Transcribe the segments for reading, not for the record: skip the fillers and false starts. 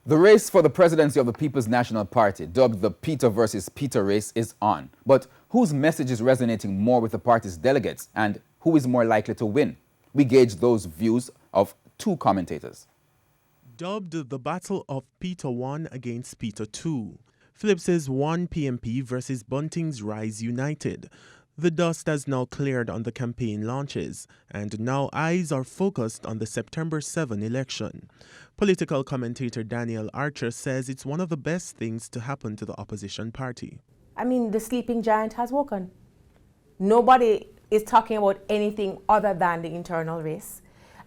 The race for the presidency of the People's National Party, dubbed the Peter versus Peter race, is on. But whose message is resonating more with the party's delegates, and who is more likely to win? We gauge those views of two commentators. Dubbed the Battle of Peter 1 against Peter 2, Phillips's 1 PMP versus Bunting's Rise United. The dust has now cleared on the campaign launches, and now eyes are focused on the September 7 election. Political commentator Daniel Archer says it's one of the best things to happen to the opposition party. I mean, the sleeping giant has woken. Nobody is talking about anything other than the internal race.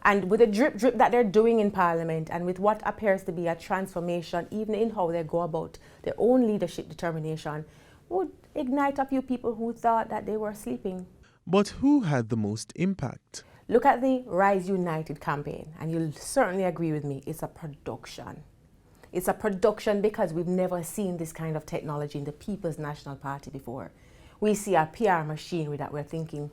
And with the drip that they're doing in Parliament, and with what appears to be a transformation, even in how they go about their own leadership determination, would ignite a few people who thought that they were sleeping. But who had the most impact? Look at the Rise United campaign, and you'll certainly agree with me, it's a production. It's a production because we've never seen this kind of technology in the People's National Party before. We see a PR machinery that we're thinking,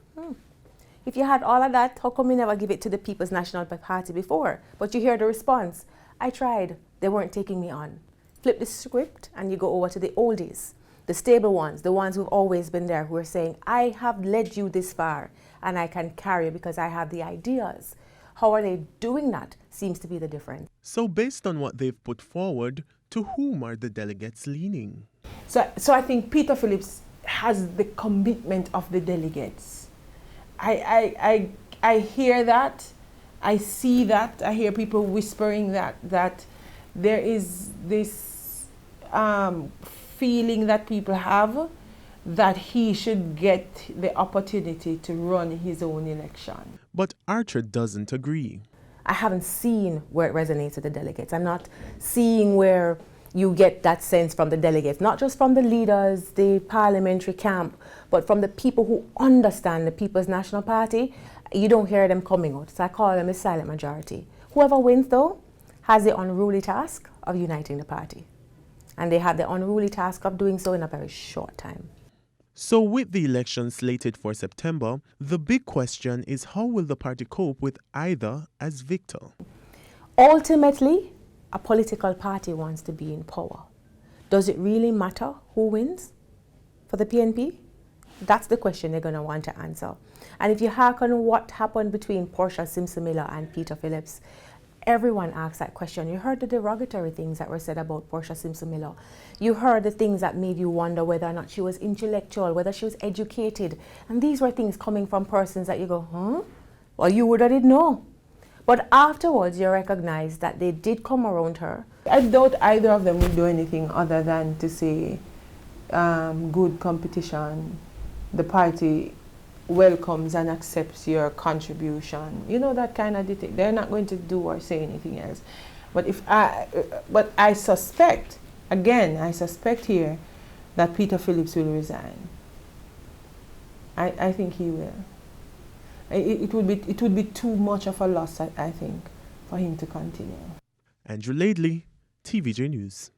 if you had all of that, how come you never give it to the People's National Party before? But you hear the response, I tried, they weren't taking me on. Flip the script and you go over to the oldies, the stable ones, the ones who've always been there, who are saying, I have led you this far and I can carry you because I have the ideas. How are they doing that seems to be the difference. So based on what they've put forward, to whom are the delegates leaning? So I think Peter Phillips has the commitment of the delegates. I hear that, I see that, I hear people whispering that there is this feeling that people have that he should get the opportunity to run his own election. But Archer doesn't agree. I haven't seen where it resonates with the delegates. I'm not seeing where you get that sense from the delegates, not just from the leaders, the parliamentary camp, but from the people who understand the People's National Party. You don't hear them coming out. So I call them a silent majority. Whoever wins, though, has the unruly task of uniting the party. And they have the unruly task of doing so in a very short time. So with the election slated for September, the big question is how will the party cope with either as victor? Ultimately, a political party wants to be in power. Does it really matter who wins for the PNP? That's the question they're going to want to answer. And if you hearken what happened between Portia Simpson-Miller and Peter Phillips, everyone asked that question. You heard the derogatory things that were said about Portia Simpson-Miller. You heard the things that made you wonder whether or not she was intellectual, whether she was educated. And these were things coming from persons that you go, Well, you would have didn't know. But afterwards, you recognize that they did come around her. I doubt either of them will do anything other than to say, good competition, the party welcomes and accepts your contribution. You know, that kind of thing. They're not going to do or say anything else. But I suspect, I suspect here that Peter Phillips will resign. I think he will. It would be too much of a loss, I think, for him to continue. Andrew Laidley, TVJ News.